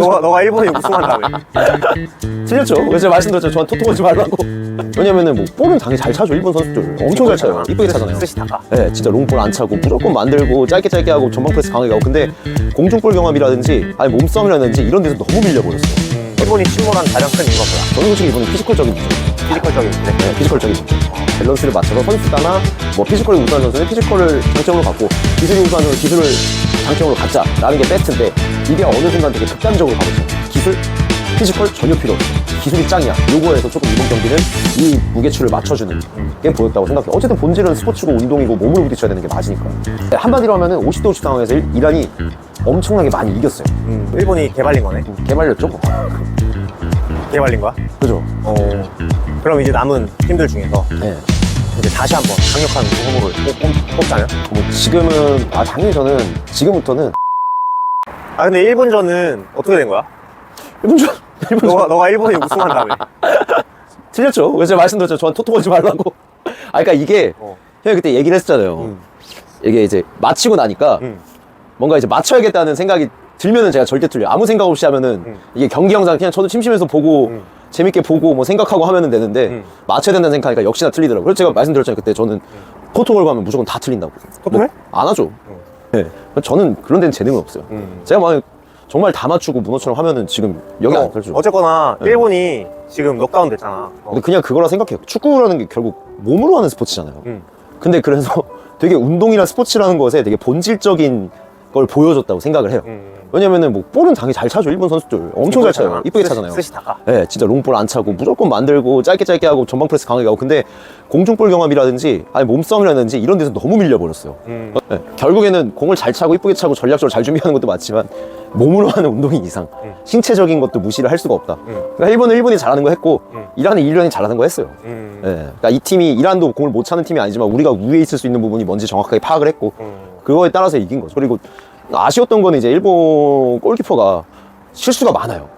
너가 일본에 우승한 다음에. 틀렸죠. 그래서 제가 말씀드렸죠. 저한테 토토 걸지 말라고. 왜냐면은 뭐 볼은 당연히 잘 차죠. 일본 선수들 엄청 잘 차요. 이쁘게 차잖아요. 스시타가. 네, 진짜 롱볼 안 차고 무조건 만들고 짧게 하고 전방 프레스 강하게 하고. 근데 공중볼 경험이라든지 아니 몸싸움이라든지 이런 데서 너무 밀려버렸어요. 일본이 침몰한 가장 큰 이유가 뭐야? 저는 솔직히 이번엔 피지컬적인 문제. 피지컬적인 문제? 네, 피지컬적인 문제. 밸런스를 맞춰서 선수다나 뭐 피지컬이 우수한 선수는 피지컬을 장점으로 갖고 기술이 우수한 선수는 기술을 장점으로 갖자라는 게 베스트인데 이게 어느 순간 되게 극단적으로 가버렸어요. 기술, 피지컬 전혀 필요 없어. 기술이 짱이야. 요거에서 조금 이번 경기는 이 무게추를 맞춰주는 게 보였다고 생각해요. 어쨌든 본질은 스포츠고 운동이고 몸으로 부딪혀야 되는 게 맞으니까. 한마디로 하면은 50대 50 상황에서 이란이 엄청나게 많이 이겼어요. 일본이 개발린 거네? 개발렸죠? 개발린 거야? 그죠? 그럼 이제 남은 팀들 중에서 네. 이제 다시 한번 강력한 후보를 뽑자면? 뭐 지금은 당연히 저는 지금부터는 근데 일본전은 어떻게 된 거야? 일본전 너가 일본에 우승한 다음에. 틀렸죠. 그래서 제가 말씀드렸죠. 저한테 토토 걸지 말라고. 그러니까 이게 형이 그때 얘기를 했었잖아요. 이게 이제 마치고 나니까 뭔가 이제 맞춰야겠다는 생각이 들면은 제가 절대 틀려요. 아무 생각 없이 하면은 이게 경기 영상 그냥 저도 심심해서 보고 재밌게 보고 뭐 생각하고 하면은 되는데 맞춰야 된다는 생각하니까 역시나 틀리더라고요. 그래서 제가 말씀드렸잖아요. 그때 저는 토토 걸고 하면 무조건 다 틀린다고. 토토해? 안 하죠. 네. 저는 그런 데는 재능은 없어요. 제가 만약 정말 다 맞추고 문어처럼 하면은 지금 여기 안 탈죠. 어쨌거나 일본이 지금 넉다운 됐잖아. 근데 그냥 그거라 생각해요. 축구라는 게 결국 몸으로 하는 스포츠잖아요. 근데 그래서 되게 운동이나 스포츠라는 것에 되게 본질적인 걸 보여줬다고 생각을 해요. 왜냐면은 뭐 볼은 당연히 잘 차죠. 일본 선수들 엄청 잘 차요. 이쁘게 차잖아요. 스시타가. 네, 진짜 롱볼 안 차고 무조건 만들고 짧게 하고 전방 프레스 강하게 하고. 근데 공중볼 경험이라든지 아니 몸싸움이라든지 이런 데서 너무 밀려버렸어요. 네, 결국에는 공을 잘 차고 이쁘게 차고 전략적으로 잘 준비하는 것도 맞지만 몸으로 하는 운동인 이상 신체적인 것도 무시를 할 수가 없다. 그러니까 일본은 일본이 잘하는 거 했고 이란은 이란이 잘하는 거 했어요. 네, 그러니까 이 팀이 이란도 공을 못 차는 팀이 아니지만 우리가 우위에 있을 수 있는 부분이 뭔지 정확하게 파악을 했고 그거에 따라서 이긴 거죠. 그리고 아쉬웠던 거는 이제 일본 골키퍼가 실수가 많아요.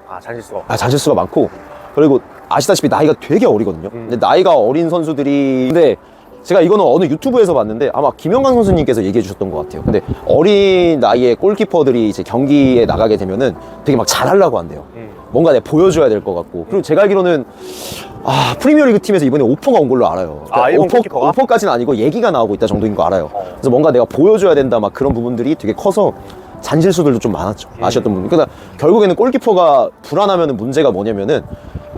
잔실수가 많고, 그리고 아시다시피 나이가 되게 어리거든요. 근데 나이가 어린 선수들이, 근데 제가 이거는 어느 유튜브에서 봤는데 아마 김영광 선수님께서 얘기해 주셨던 것 같아요. 근데 어린 나이의 골키퍼들이 이제 경기에 나가게 되면은 되게 막 잘하려고 한대요. 뭔가 내가 보여줘야 될 것 같고. 그리고 제가 알기로는 프리미어리그 팀에서 이번에 오퍼가 온 걸로 알아요. 그러니까 일본 골키퍼가? 오퍼까지는 아니고 얘기가 나오고 있다 정도인 거 알아요. 그래서 뭔가 내가 보여줘야 된다 막 그런 부분들이 되게 커서 잔실수들도 좀 많았죠. 아쉬웠던 부분. 그러니까 결국에는 골키퍼가 불안하면 문제가 뭐냐면은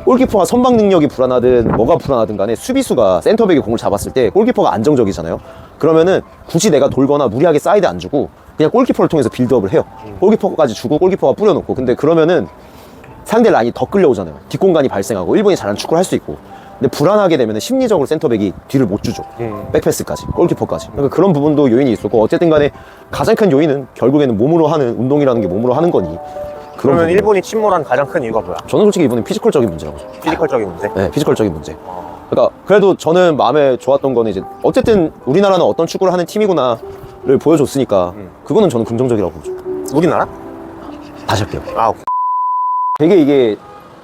골키퍼가 선방 능력이 불안하든 뭐가 불안하든 간에 수비수가 센터백이 공을 잡았을 때 골키퍼가 안정적이잖아요. 그러면은 굳이 내가 돌거나 무리하게 사이드 안 주고 그냥 골키퍼를 통해서 빌드업을 해요. 골키퍼까지 주고 골키퍼가 뿌려놓고. 근데 그러면은 상대 라인이 더 끌려오잖아요. 뒷공간이 발생하고 일본이 잘하는 축구를 할 수 있고. 근데 불안하게 되면 심리적으로 센터백이 뒤를 못 주죠. 백패스까지, 골키퍼까지. 그러니까 그런 부분도 요인이 있었고, 어쨌든 간에 가장 큰 요인은 결국에는 몸으로 하는 운동이라는 게 몸으로 하는 거니. 그러면 일본이 침몰한 가장 큰 이유가 뭐야? 저는 솔직히 이번엔 피지컬적인 문제라고 죠. 피지컬적인 문제? 네, 피지컬적인 문제. 그러니까 그래도 저는 마음에 좋았던 거는 이제 어쨌든 우리나라는 어떤 축구를 하는 팀이구나를 보여줬으니까 그거는 저는 긍정적이라고 보죠. 우리나라? 다시 할게요. 오케이. 되게 이게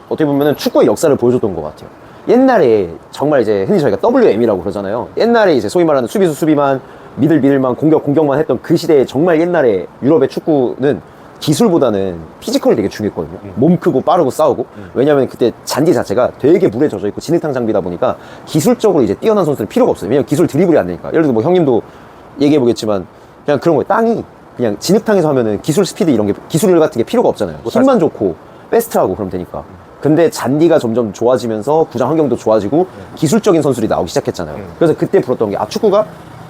어떻게 보면은 축구의 역사를 보여줬던 것 같아요. 옛날에 정말 이제 흔히 저희가 WM이라고 그러잖아요. 옛날에 이제 소위 말하는 수비수 수비만, 미들만, 공격만 했던 그 시대에 정말 옛날에 유럽의 축구는 기술보다는 피지컬이 되게 중요했거든요. 몸 크고 빠르고 싸우고. 왜냐면 그때 잔디 자체가 되게 물에 젖어 있고 진흙탕 장비다 보니까 기술적으로 이제 뛰어난 선수는 필요가 없어요. 왜냐면 기술 드리블이 안 되니까. 예를 들어 뭐 형님도 얘기해 보겠지만 그냥 그런 거예요. 땅이 그냥 진흙탕에서 하면은 기술 스피드 이런 게 기술 같은 게 필요가 없잖아요. 힘만 좋고 베스트하고 그럼 되니까. 근데 잔디가 점점 좋아지면서 구장 환경도 좋아지고 기술적인 선수들이 나오기 시작했잖아요. 그래서 그때 불었던 게 축구가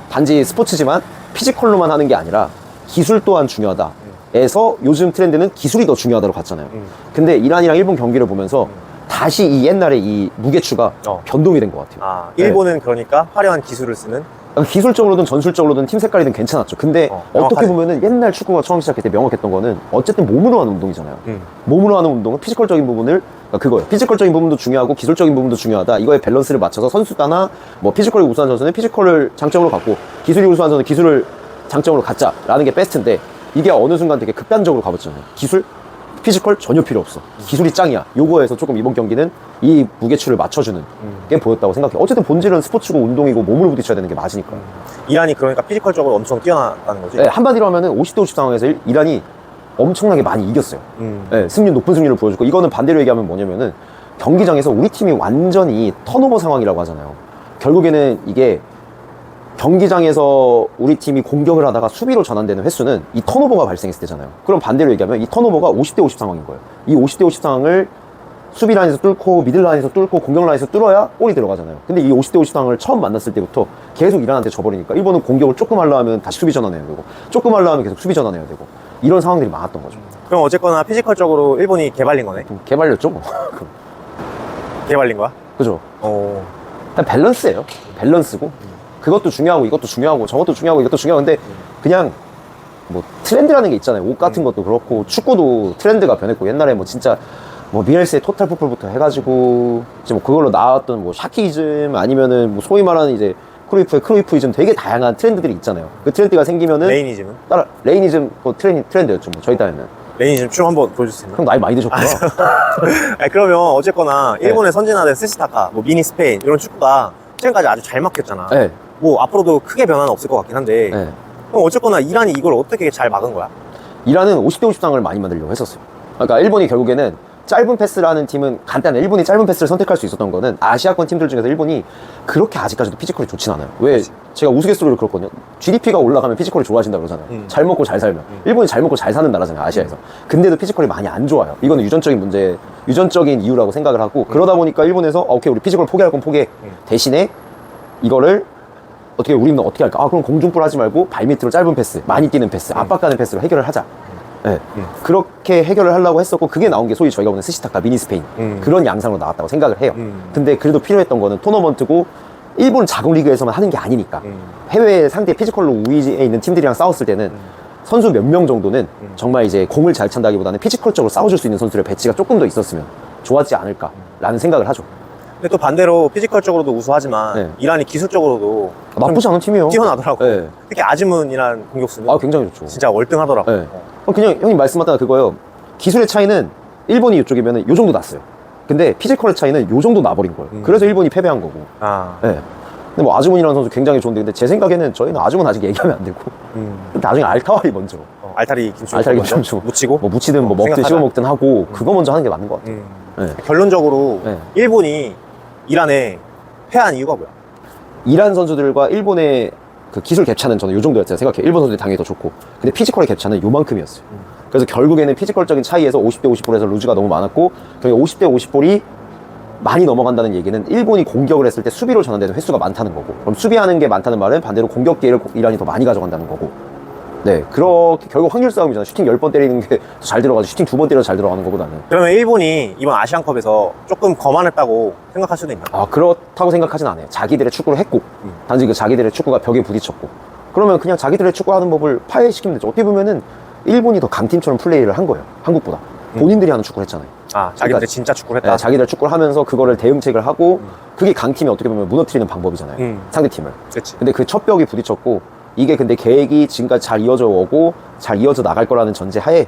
단지 스포츠지만 피지컬로만 하는 게 아니라 기술 또한 중요하다. 에서 요즘 트렌드는 기술이 더 중요하다고 갔잖아요. 근데 이란이랑 일본 경기를 보면서 다시 이 옛날의 이 무게추가 변동이 된 것 같아요. 일본은 그러니까 화려한 기술을 쓰는? 기술적으로든 전술적으로든 팀 색깔이든 괜찮았죠. 근데 어떻게 보면은 옛날 축구가 처음 시작할 때 명확했던 거는 어쨌든 몸으로 하는 운동이잖아요. 몸으로 하는 운동은 피지컬적인 부분을 그거예요. 피지컬적인 부분도 중요하고 기술적인 부분도 중요하다. 이거의 밸런스를 맞춰서 선수다나 뭐 피지컬이 우수한 선수는 피지컬을 장점으로 갖고 기술이 우수한 선수는 기술을 장점으로 갖자라는 게 베스트인데 이게 어느 순간 되게 극단적으로 가버렸잖아요. 기술, 피지컬 전혀 필요 없어. 기술이 짱이야. 요거에서 조금 이번 경기는 이 무게추를 맞춰주는 게 보였다고 생각해요. 어쨌든 본질은 스포츠고 운동이고 몸으로 부딪혀야 되는 게 맞으니까. 이란이 그러니까 피지컬적으로 엄청 뛰어났다는 거지? 네, 한마디로 하면은 50대 50 상황에서 이란이 엄청나게 많이 이겼어요. 네, 승률 높은 승률을 보여줬고, 이거는 반대로 얘기하면 뭐냐면은 경기장에서 우리 팀이 완전히 턴오버 상황이라고 하잖아요. 결국에는 이게 경기장에서 우리 팀이 공격을 하다가 수비로 전환되는 횟수는 이 턴오버가 발생했을 때잖아요. 그럼 반대로 얘기하면 이 턴오버가 50대 50 상황인 거예요. 이 50대 50 상황을 수비 라인에서 뚫고 미들 라인에서 뚫고 공격 라인에서 뚫어야 골이 들어가잖아요. 근데 이 50대 50 상황을 처음 만났을 때부터 계속 이란한테 져버리니까 일본은 공격을 조금 하려 하면 다시 수비 전환해야 되고, 조금 하려 하면 계속 수비 전환해야 되고, 이런 상황들이 많았던 거죠. 그럼 어쨌거나 피지컬적으로 일본이 개발린 거네? 좀 개발렸죠 뭐. 개발린 거야? 그죠. 어. 그냥 밸런스예요. 밸런스고, 그것도 중요하고 이것도 중요하고 저것도 중요하고 이것도 중요한데, 그냥 뭐 트렌드라는 게 있잖아요. 옷 같은 것도 그렇고 축구도 트렌드가 변했고, 옛날에 뭐 진짜 뭐 미엘스의 토탈 풋볼부터 해가지고 이제 뭐 그걸로 나왔던 뭐 샤키이즘, 아니면은 뭐 소위 말하는 이제 크루이프의 크루이프이즘, 되게 다양한 트렌드들이 있잖아요. 그 트렌드가 생기면은 레이니즘은? 따라 레이니즘 그 트렌드였죠 뭐 저희 딴에는. 레이니즘 쭉 한번 보여줄 수 있나? 형 나이 많이 드셨구나. 아니, 그러면 어쨌거나 네. 일본의 선진화된 스시타카, 뭐 미니 스페인 이런 축구가 최근까지 아주 잘 막혔잖아. 네. 뭐 앞으로도 크게 변화는 없을 것 같긴 한데 네. 그럼 어쨌거나 이란이 이걸 어떻게 잘 막은 거야? 이란은 50대 50 상을 많이 만들려고 했었어요. 그러니까 일본이 결국에는 짧은 패스라는 팀은 간단해. 일본이 짧은 패스를 선택할 수 있었던 거는 아시아권 팀들 중에서 일본이 그렇게 아직까지도 피지컬이 좋진 않아요. 왜? 제가 우스갯소리로 그렇거든요. GDP가 올라가면 피지컬이 좋아진다 그러잖아요. 잘 먹고 잘 살면. 일본이 잘 먹고 잘 사는 나라잖아요, 아시아에서. 근데도 피지컬이 많이 안 좋아요. 이거는 유전적인 문제, 유전적인 이유라고 생각을 하고, 그러다 보니까 일본에서 오케이, 우리 피지컬 포기할 건 포기해. 대신에 이거를 어떻게 우리는 어떻게 할까? 아, 그럼 공중볼 하지 말고 발밑으로 짧은 패스, 많이 뛰는 패스, 압박가는 패스로 해결을 하자. 네. 그렇게 해결을 하려고 했었고, 그게 나온 게 소위 저희가 보는 스시타카, 미니 스페인, 그런 양상으로 나왔다고 생각을 해요. 근데 그래도 필요했던 거는 토너먼트고, 일본 자국 리그에서만 하는 게 아니니까 해외 상대 피지컬로 우위에 있는 팀들이랑 싸웠을 때는 선수 몇 명 정도는 정말 이제 공을 잘 찬다기보다는 피지컬적으로 싸워줄 수 있는 선수들의 배치가 조금 더 있었으면 좋았지 않을까라는 생각을 하죠. 근데 또 반대로 피지컬적으로도 우수하지만 네. 이란이 기술적으로도 나쁘지 않은 팀이에요. 뛰어나더라고. 네. 특히 아즈문이라는 공격수는 아, 굉장히 좋죠. 진짜 월등하더라고. 네. 그냥 형님 말씀하다가 그거예요. 기술의 차이는 일본이 이쪽이면 요 정도 났어요. 근데 피지컬의 차이는 요 정도 나버린 거예요. 그래서 일본이 패배한 거고. 아. 네. 근데 뭐 아즈문이라는 선수 굉장히 좋은데, 근데 제 생각에는 저희는 아즈문 아직 얘기하면 안 되고, 나중에 알타와리 먼저. 알타리 김치 알타리 김치 묻히고 뭐 묻히든 뭐 먹든 생각하자. 씹어 먹든 하고, 그거 먼저 하는 게 맞는 것 같아요. 네. 결론적으로 네. 일본이 이란에 패한 이유가 뭐야? 이란 선수들과 일본의 그 기술 갭차는 저는 요 정도였어요. 생각해요. 일본 선수들이 당연히 더 좋고, 근데 피지컬의 갭차는 요만큼이었어요. 그래서 결국에는 피지컬적인 차이에서 50대 50볼에서 루즈가 너무 많았고, 결국 50대 50볼이 많이 넘어간다는 얘기는 일본이 공격을 했을 때 수비로 전환되는 횟수가 많다는 거고, 그럼 수비하는 게 많다는 말은 반대로 공격 기회를 이란이 더 많이 가져간다는 거고. 네, 그렇게 결국 확률 싸움이잖아. 슈팅 10번 때리는 게 잘 들어가서 슈팅 2번 때려도 잘 들어가는 거보다는. 그러면 일본이 이번 아시안컵에서 조금 거만했다고 생각할 수도 있나? 아, 그렇다고 생각하진 않아요. 자기들의 축구를 했고, 단지 그 자기들의 축구가 벽에 부딪혔고, 그러면 그냥 자기들의 축구하는 법을 파괴시키면 되죠. 어떻게 보면은 일본이 더 강팀처럼 플레이를 한 거예요, 한국보다. 본인들이 하는 축구를 했잖아요. 아, 자기들 그러니까, 진짜 축구를 했다? 네, 자기들 축구를 하면서 그거를 대응책을 하고, 그게 강팀이 어떻게 보면 무너뜨리는 방법이잖아요, 상대팀을. 그치. 근데 그 첫 벽이 부딪혔고, 이게 근데 계획이 지금까지 잘 이어져 오고 잘 이어져 나갈 거라는 전제 하에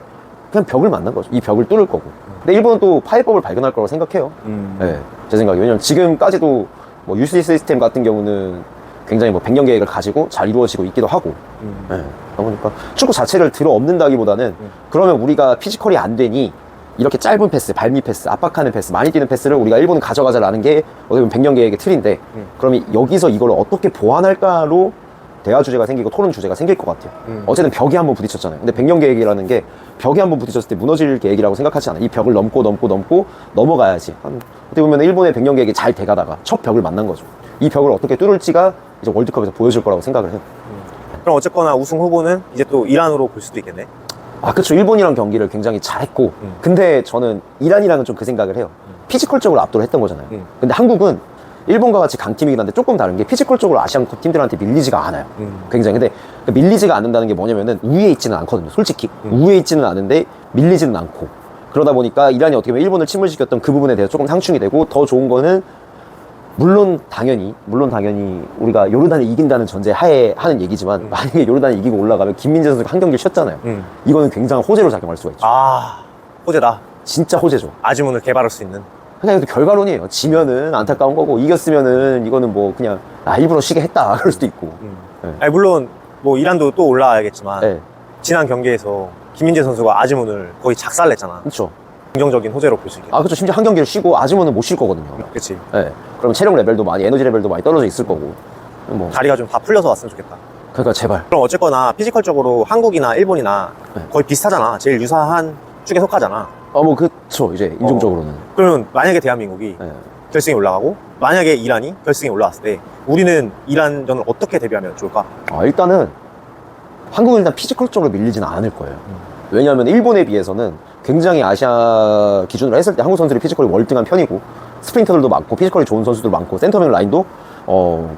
그냥 벽을 만난 거죠. 이 벽을 뚫을 거고. 근데 일본은 또 파해법을 발견할 거라고 생각해요. 네, 제 생각에. 왜냐면 지금까지도 뭐 UC 시스템 같은 경우는 굉장히 뭐 100년 계획을 가지고 잘 이루어지고 있기도 하고. 네, 그러니까 축구 자체를 들어 엎는다기보다는 그러면 우리가 피지컬이 안 되니 이렇게 짧은 패스, 발밑 패스, 압박하는 패스, 많이 뛰는 패스를 우리가 일본은 가져가자라는 게 어떻게 보면 100년 계획의 틀인데, 그러면 여기서 이걸 어떻게 보완할까로 대화 주제가 생기고 토론 주제가 생길 것 같아요. 어쨌든 벽에 한번 부딪혔잖아요. 근데 100년 계획이라는 게 벽에 한번 부딪혔을 때 무너질 계획이라고 생각하지 않아요. 이 벽을 넘고 넘어가야지. 어떻게 보면 일본의 100년 계획이 잘 돼가다가 첫 벽을 만난 거죠. 이 벽을 어떻게 뚫을지가 이제 월드컵에서 보여줄 거라고 생각을 해요. 그럼 어쨌거나 우승 후보는 이제 또 이란으로 볼 수도 있겠네? 아, 그쵸. 일본이랑 경기를 굉장히 잘했고, 근데 저는 이란이랑은 좀 그 생각을 해요. 피지컬적으로 압도를 했던 거잖아요. 근데 한국은 일본과 같이 강팀이긴 한데 조금 다른 게 피지컬적으로 아시안컵 팀들한테 밀리지가 않아요. 굉장히. 근데 밀리지가 않는다는 게 뭐냐면은 우위에 있지는 않거든요, 솔직히. 우위에 있지는 않은데 밀리지는 않고. 그러다 보니까 이란이 어떻게 보면 일본을 침몰시켰던 그 부분에 대해서 조금 상충이 되고, 더 좋은 거는 물론 당연히 우리가 요르단을 이긴다는 전제 하에 하는 얘기지만, 만약에 요르단이 이기고 올라가면 김민재 선수가 한 경기를 쉬었잖아요. 이거는 굉장한 호재로 작용할 수가 있죠. 아, 호재다. 진짜 호재죠. 아즈문을 개발할 수 있는. 그냥 이것도 결과론이에요. 지면은 안타까운 거고, 이겼으면은 이거는 뭐 그냥 일부러 쉬게 했다 그럴 수도 있고. 네. 아니, 물론 뭐 이란도 또 올라와야겠지만 네. 지난 경기에서 김민재 선수가 아지문을 거의 작살냈잖아. 그렇죠. 긍정적인 호재로 볼 수 있겠다. 아, 그렇죠. 심지어 한 경기를 쉬고 아지모는 못 쉴 거거든요. 그치. 예. 그럼 체력 레벨도 많이, 에너지 레벨도 많이 떨어져 있을 거고. 뭐. 다리가 좀 다 풀려서 왔으면 좋겠다. 그러니까 제발. 그럼 어쨌거나 피지컬적으로 한국이나 일본이나 네. 거의 비슷하잖아. 제일 유사한 축에 속하잖아. 뭐, 그쵸. 이제, 인종적으로는. 그러면 만약에 대한민국이 예. 결승에 올라가고 만약에 이란이 결승에 올라왔을 때 우리는 이란전을 어떻게 대비하면 좋을까? 일단은, 한국은 일단 피지컬적으로 밀리지는 않을 거예요. 왜냐하면 일본에 비해서는 굉장히 아시아 기준으로 했을 때 한국 선수들이 피지컬이 월등한 편이고, 스프린터들도 많고, 피지컬이 좋은 선수들 많고, 센터백 라인도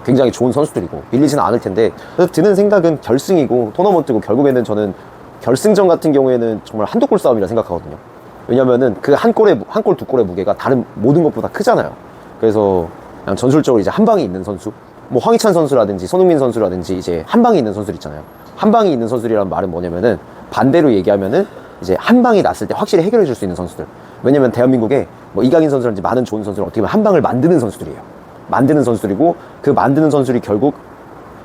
굉장히 좋은 선수들이고, 밀리지는 않을 텐데, 그래서 드는 생각은 결승이고, 토너먼트고, 결국에는 저는 결승전 같은 경우에는 정말 한두 골 싸움이라 생각하거든요. 왜냐면은 그 한 골, 두 골의 무게가 다른 모든 것보다 크잖아요. 그래서 그냥 전술적으로 이제 한 방이 있는 선수, 뭐 황희찬 선수라든지 손흥민 선수라든지 이제 한 방이 있는 선수들 있잖아요. 한 방이 있는 선수들이란 말은 뭐냐면은 반대로 얘기하면은 이제 한 방이 났을 때 확실히 해결해 줄 수 있는 선수들. 왜냐면 대한민국에 뭐 이강인 선수라든지 많은 좋은 선수들 어떻게 보면 한 방을 만드는 선수들이에요. 만드는 선수들이고, 그 만드는 선수들이 결국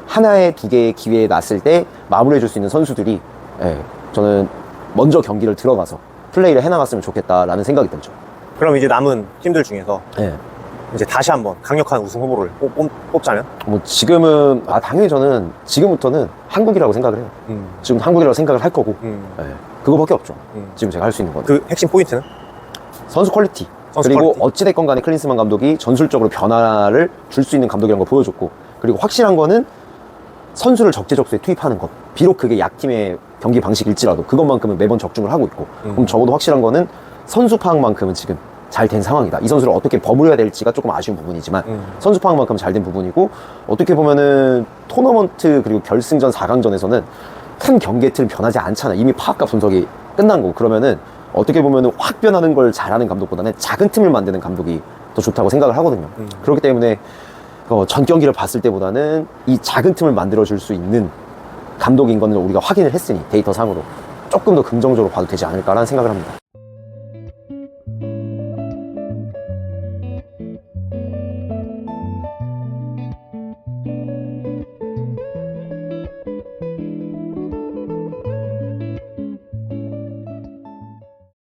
하나의 두 개의 기회에 났을 때 마무리해 줄 수 있는 선수들이, 예, 저는 먼저 경기를 들어가서 플레이를 해나갔으면 좋겠다라는 생각이 들죠. 그럼 이제 남은 팀들 중에서 예. 이제 다시 한번 강력한 우승 후보를 뽑자면? 뭐 지금은 당연히 저는 지금부터는 한국이라고 생각을 해요. 지금 한국이라고 생각을 할 거고, 예, 그거밖에 없죠. 지금 제가 할 수 있는 건 그 핵심 포인트는? 선수 퀄리티. 선수 그리고 퀄리티. 어찌됐건 간에 클린스만 감독이 전술적으로 변화를 줄 수 있는 감독이라는 걸 보여줬고, 그리고 확실한 거는 선수를 적재적소에 투입하는 것. 비록 그게 약팀의 경기 방식일지라도 그것만큼은 매번 적중을 하고 있고, 그럼 적어도 확실한 거는 선수 파악만큼은 지금 잘 된 상황이다. 이 선수를 어떻게 버무려야 될지가 조금 아쉬운 부분이지만 선수 파악만큼 잘 된 부분이고, 어떻게 보면은 토너먼트 그리고 결승전 4강전에서는 큰 경기의 틀은 변하지 않잖아. 이미 파악과 분석이 끝난 거고. 그러면은 어떻게 보면은 확 변하는 걸 잘하는 감독보다는 작은 틈을 만드는 감독이 더 좋다고 생각을 하거든요. 그렇기 때문에 전 경기를 봤을 때보다는 이 작은 틈을 만들어줄 수 있는 감독인 거는 우리가 확인을 했으니 데이터 상으로 조금 더 긍정적으로 봐도 되지 않을까라는 생각을 합니다.